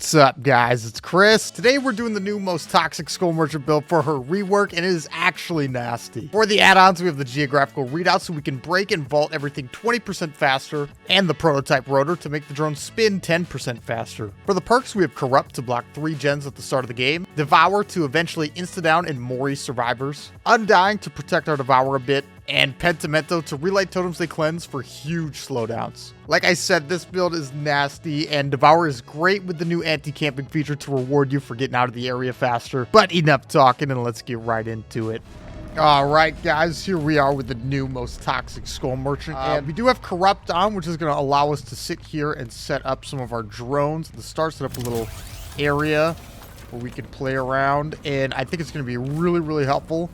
What's up, guys? It's Chris. Today we're doing the new most toxic Skull Merchant build for her rework, and it is actually nasty. For the add-ons, we have the geographical readout so we can break and vault everything 20% faster, and the prototype rotor to make the drone spin 10% faster. For the perks, we have Corrupt to block 3 gens at the start of the game, Devour to eventually insta-down and MORI survivors, Undying to protect our Devour a bit, and Pentimento to relight totems they cleanse for huge slowdowns. Like I said, this build is nasty, and Devour is great with the new anti-camping feature to reward you for getting out of the area faster. But enough talking, and let's get right into it. Alright guys, here we are with the new most toxic Skull Merchant. And we do have Corrupt on, which is going to allow us to sit here and set up some of our drones. At the start, set up a little area where we can play around, and I think it's going to be really helpful.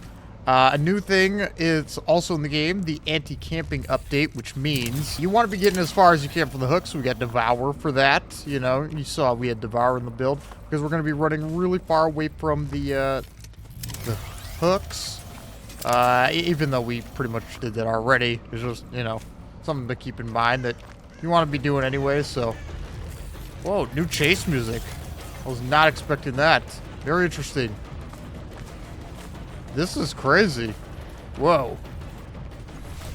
A new thing is also in the game, the anti-camping update, which means you want to be getting as far as you can from the hook, so we got Devour for that. You know, you saw we had Devour in the build, because we're going to be running really far away from the hooks. Even though we pretty much did that already, it's just, you know, something to keep in mind that you want to be doing anyway, so. Whoa, new chase music. I was not expecting that. Very interesting. This is crazy. Whoa.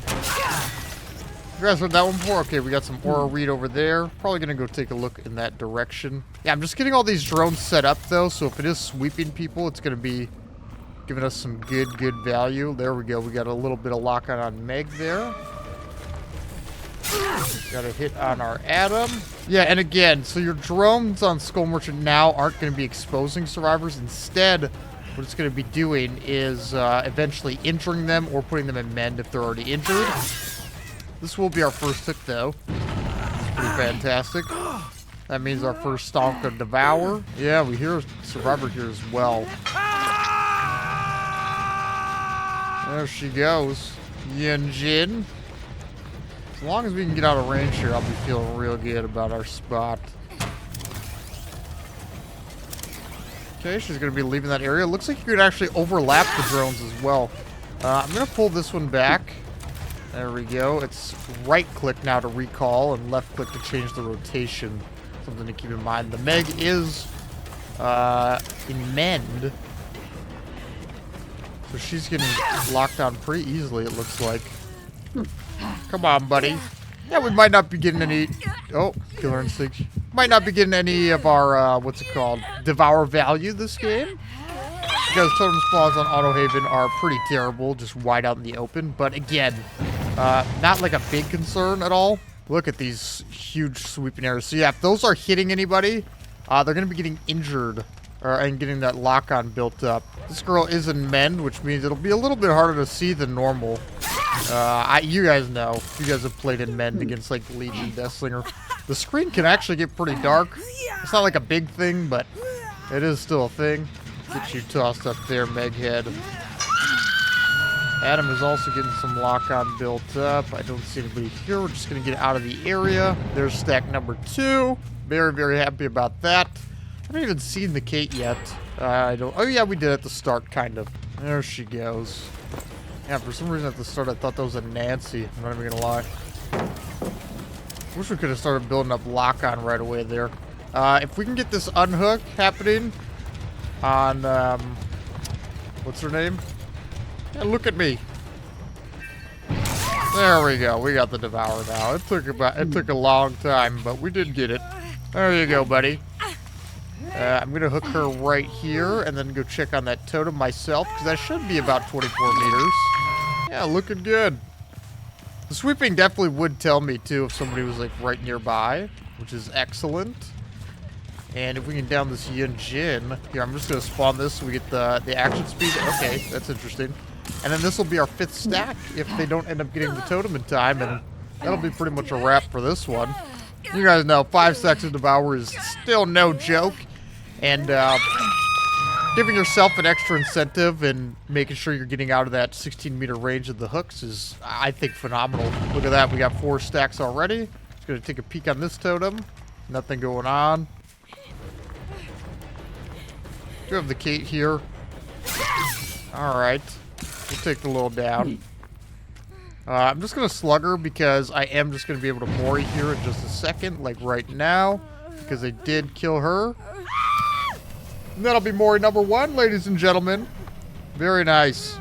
You guys heard that one before? Okay, we got some aura read over there. Probably gonna go take a look in that direction. Yeah, I'm just getting all these drones set up though, so if it is sweeping people, it's gonna be giving us some good value. There we go. We got a little bit of lock on Meg there. Got a hit on our Adam. Yeah, and again, so your drones on Skull Merchant now aren't gonna be exposing survivors. Instead, what it's going to be doing is eventually injuring them or putting them in mend if they're already injured. This will be our first hit, though. It's pretty fantastic. That means our first stomp of Devour. Yeah, we hear a survivor here as well. There she goes. Yin Jin. As long as we can get out of range here, I'll be feeling real good about our spot. Okay, she's going to be leaving that area. Looks like you could actually overlap the drones as well. I'm going to pull this one back. There we go. It's right-click now to recall and left-click to change the rotation. Something to keep in mind. The Meg is in mend. So she's getting locked down pretty easily, it looks like. Come on, buddy. Yeah, we might not be getting any... Oh, Killer Instinct. Might not be getting any of our, what's it called? Devour value this game. Because totem spawns on Auto Haven are pretty terrible, just wide out in the open. But again, not like a big concern at all. Look at these huge sweeping areas. So yeah, if those are hitting anybody, they're going to be getting injured. And getting that lock-on built up. This girl is in mend, which means it'll be a little bit harder to see than normal. You guys know. You guys have played in mend against, like, Legion Deathslinger. The screen can actually get pretty dark. It's not like a big thing, but it is still a thing. Get you tossed up there, Meghead. Adam is also getting some lock-on built up. I don't see anybody here. We're just going to get out of the area. There's stack number 2. Very happy about that. I haven't even seen the Kate yet. Oh yeah, we did at the start, kind of. There she goes. Yeah, for some reason at the start I thought that was a Nancy. I'm not even gonna lie. Wish we could have started building up lock-on right away there. If we can get this unhook happening on, what's her name? Yeah, look at me. There we go. We got the Devour now. It took a long time, but we did get it. There you go, buddy. I'm going to hook her right here and then go check on that totem myself, because that should be about 24 meters. Yeah, looking good. The sweeping definitely would tell me, too, if somebody was, like, right nearby, which is excellent. And if we can down this Yin Jin, here, I'm just going to spawn this so we get the action speed. Okay, that's interesting. And then this will be our 5th stack if they don't end up getting the totem in time, and that'll be pretty much a wrap for this one. You guys know 5 stacks of Devour is still no joke. And giving yourself an extra incentive and making sure you're getting out of that 16-meter range of the hooks is, I think, phenomenal. Look at that. We got 4 stacks already. Just going to take a peek on this totem. Nothing going on. Do have the Kate here. Alright. We'll take the little down. I'm just going to slug her because I am just going to be able to MORI here in just a second, like right now. because they did kill her. And that'll be MORI number 1, ladies and gentlemen. Very nice.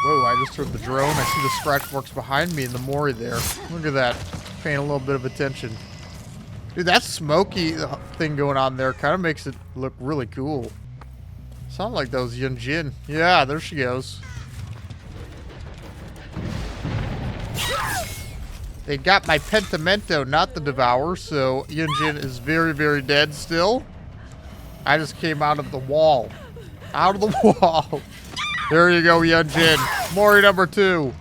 Whoa, I just heard the drone. I see the scratch marks behind me and the MORI there. Look at that. Paying a little bit of attention. Dude, that smoky thing going on there kind of makes it look really cool. Sound like that was Yunjin. Yeah, there she goes. They got my Pentimento, not the Devourer, so Yunjin is very, very dead still. I just came out of the wall. Out of the wall. There you go, Yunjin. MORI number 2.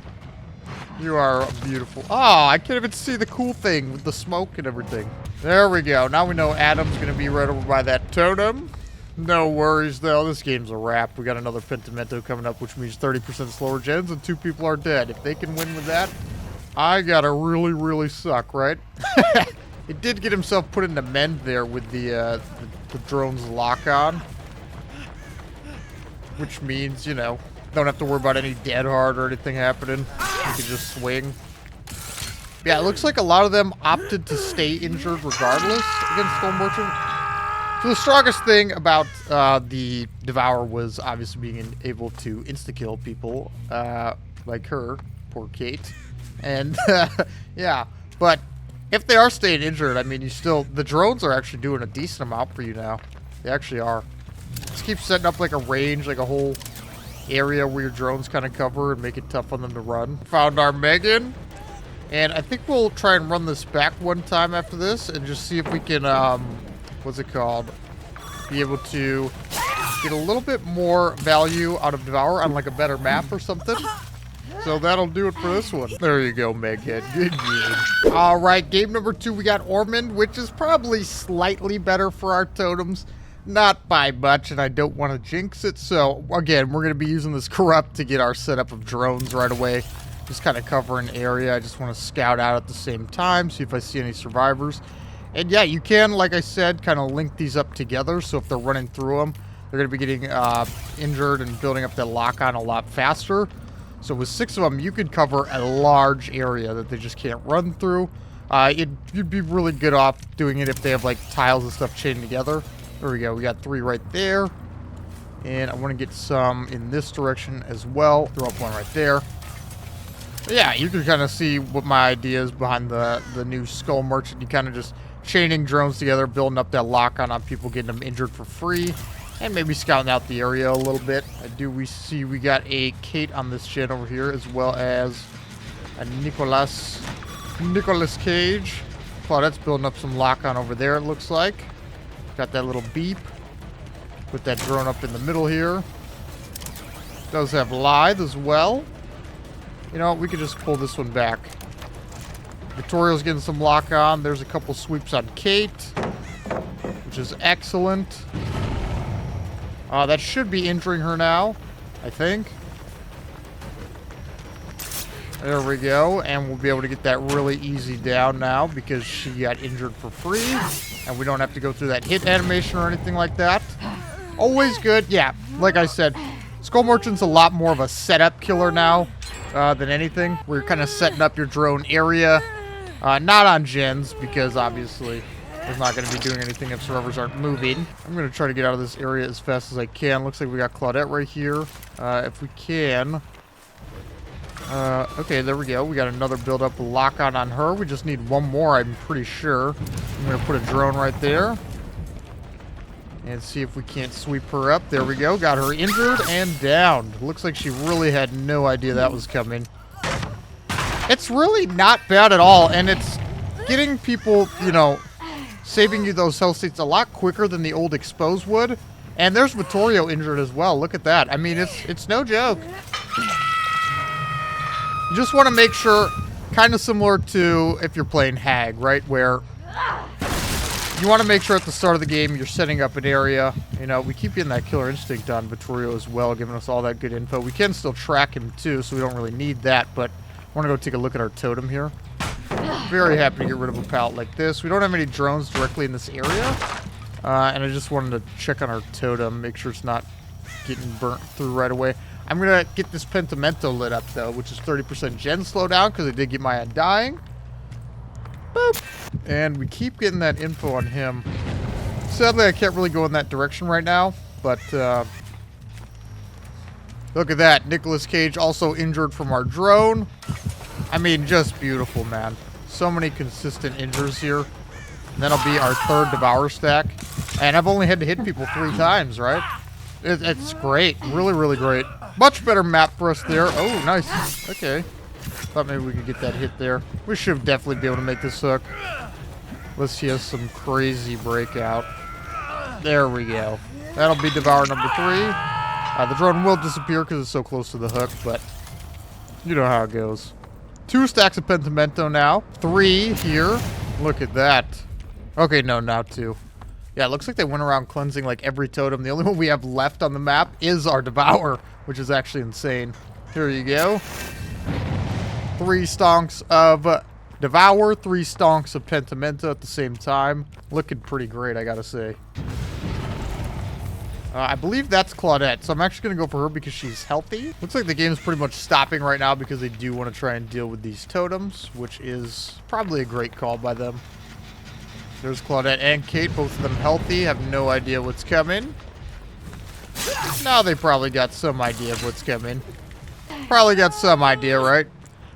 You are beautiful. Oh, I can't even see the cool thing with the smoke and everything. There we go. Now we know Adam's going to be right over by that totem. No worries, though. This game's a wrap. We got another Pentimento coming up, which means 30% slower gens and 2 people are dead. If they can win with that, I gotta really, really suck, right? It did get himself put into mend there with the drone's lock-on. Which means, you know, don't have to worry about any dead hard or anything happening. You can just swing. Yeah, it looks like a lot of them opted to stay injured regardless against Skull Merchant. So the strongest thing about the Devourer was obviously being able to insta-kill people like her, poor Kate. And yeah, but if they are staying injured, I mean, the drones are actually doing a decent amount for you now. They actually are. Just keep setting up like a range, like a whole area where your drones kind of cover and make it tough on them to run. Found our Megan. And I think we'll try and run this back one time after this and just see if we can, what's it called? Be able to get a little bit more value out of Devourer on like a better map or something. So that'll do it for this one. There you go, Meghead. Good game. All right, game number 2, we got Ormond, which is probably slightly better for our totems. Not by much, and I don't want to jinx it. So, again, we're going to be using this Corrupt to get our setup of drones right away. Just kind of cover an area. I just want to scout out at the same time, see if I see any survivors. And yeah, you can, like I said, kind of link these up together. So if they're running through them, they're going to be getting injured and building up that lock-on a lot faster. So with 6 of them, you could cover a large area that they just can't run through. You'd be really good off doing it if they have like tiles and stuff chained together. There we go. We got 3 right there. And I want to get some in this direction as well. Throw up one right there. But yeah, you can kind of see what my idea is behind the new Skull Merchant. You kind of just chaining drones together, building up that lock-on on people, getting them injured for free. And maybe scouting out the area a little bit. We see we got a Kate on this gen over here, as well as a Nicolas Cage. Claudette's building up some lock-on over there, it looks like. Got that little beep. Put that drone up in the middle here. Does have Lithe as well. You know, we could just pull this one back. Victoria's getting some lock-on. There's a couple sweeps on Kate, which is excellent. That should be injuring her now, I think. There we go. And we'll be able to get that really easy down now because she got injured for free. And we don't have to go through that hit animation or anything like that. Always good. Yeah, like I said, Skull Merchant's a lot more of a setup killer now than anything. We're kind of setting up your drone area. Not on gens because obviously it's not going to be doing anything if survivors aren't moving. I'm going to try to get out of this area as fast as I can. Looks like we got Claudette right here. If we can. Okay, there we go. We got another build-up lock-on on her. We just need one more, I'm pretty sure. I'm going to put a drone right there. And see if we can't sweep her up. There we go. Got her injured and down. Looks like she really had no idea that was coming. It's really not bad at all. And it's getting people, you know, saving you those health states a lot quicker than the old Expose would. And there's Vittorio injured as well. Look at that. I mean, it's no joke. You just want to make sure, kind of similar to if you're playing Hag, right? Where you want to make sure at the start of the game you're setting up an area. You know, we keep getting that Killer Instinct on Vittorio as well, giving us all that good info. We can still track him too, so we don't really need that, but I want to go take a look at our totem here. Very happy to get rid of a pallet like this. We don't have any drones directly in this area, and I just wanted to check on our totem, make sure it's not getting burnt through right away. I'm going to get this Pentimento lit up, though, which is 30% gen slowdown, because I did get my Undying. Boop. And we keep getting that info on him. Sadly, I can't really go in that direction right now, but look at that. Nicolas Cage also injured from our drone. I mean, just beautiful, man. So many consistent injures here. And that'll be our third Devour stack. And I've only had to hit people 3 times, right? It's great. Really, really great. Much better map for us there. Oh, nice. Okay. Thought maybe we could get that hit there. We should definitely be able to make this hook. Let's see us some crazy breakout. There we go. That'll be Devour number 3. The drone will disappear because it's so close to the hook, but you know how it goes. 2 stacks of Pentimento now. 3 here. Look at that. Okay, no, now 2. Yeah, it looks like they went around cleansing like every totem. The only one we have left on the map is our Devour, which is actually insane. Here you go. 3 stonks of Devour, 3 stonks of Pentimento at the same time. Looking pretty great, I gotta say. I believe that's Claudette, so I'm actually going to go for her because she's healthy. Looks like the game's pretty much stopping right now because they do want to try and deal with these totems, which is probably a great call by them. There's Claudette and Kate, both of them healthy, have no idea what's coming. Now they probably got some idea of what's coming. Probably got some idea, right?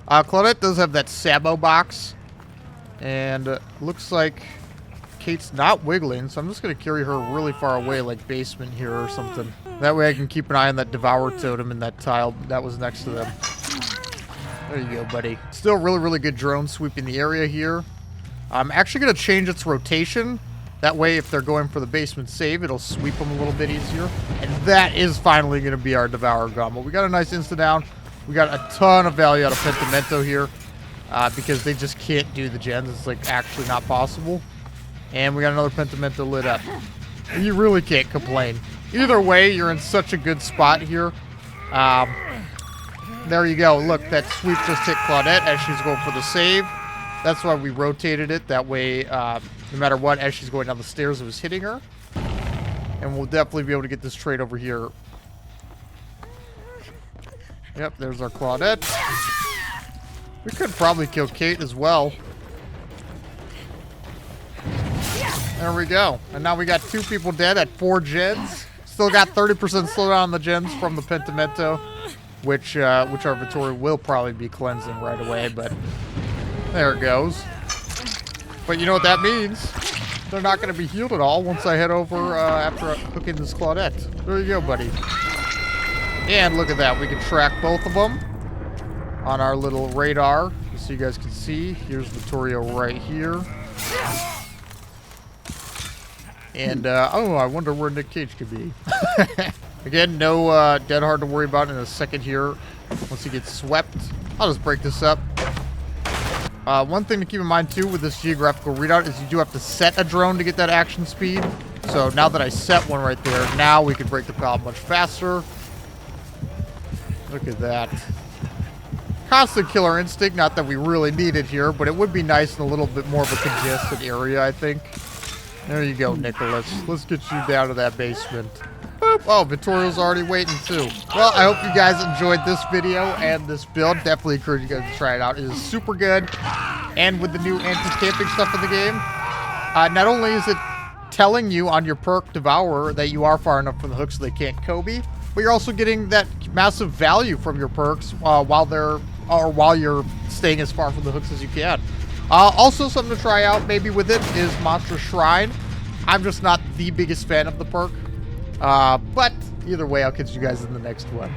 Claudette does have that Sabo box, and looks like Kate's not wiggling, so I'm just going to carry her really far away, like basement here or something. That way I can keep an eye on that Devour totem in that tile that was next to them. There you go, buddy. Still really, really good drone sweeping the area here. I'm actually going to change its rotation. That way, if they're going for the basement save, it'll sweep them a little bit easier. And that is finally going to be our Devour gone. But we got a nice insta-down. We got a ton of value out of Pentimento here because they just can't do the gens. It's like actually not possible. And we got another Pentimento lit up. You really can't complain. Either way, you're in such a good spot here. There you go. Look, that sweep just hit Claudette as she's going for the save. That's why we rotated it. That way, no matter what, as she's going down the stairs, it was hitting her. And we'll definitely be able to get this trade over here. Yep, there's our Claudette. We could probably kill Kate as well. There we go. And now we got 2 people dead at 4 gens. Still got 30% slowdown on the gens from the Pentimento, which our Vittori will probably be cleansing right away, but there it goes. But you know what that means? They're not going to be healed at all once I head over after hooking this Claudette. There you go, buddy. And look at that. We can track both of them on our little radar, so you guys can see. Here's Vittorio right here. And, oh, I wonder where Nick Cage could be. Again, no dead hard to worry about in a second here. Once he gets swept, I'll just break this up. One thing to keep in mind, too, with this geographical readout is you do have to set a drone to get that action speed. So now that I set one right there, now we can break the pallet much faster. Look at that. Constant killer instinct, not that we really need it here, but it would be nice in a little bit more of a congested area, I think. There you go, Nicholas. Let's get you down to that basement. Boop. Oh, Vittorio's already waiting, too. Well, I hope you guys enjoyed this video and this build. Definitely encourage you guys to try it out. It is super good. And with the new anti-camping stuff in the game, not only is it telling you on your perk Devourer that you are far enough from the hook so they can't Kobe, but you're also getting that massive value from your perks while you're staying as far from the hooks as you can. Also, something to try out maybe with it is Monster Shrine. I'm just not the biggest fan of the perk. But either way, I'll catch you guys in the next one.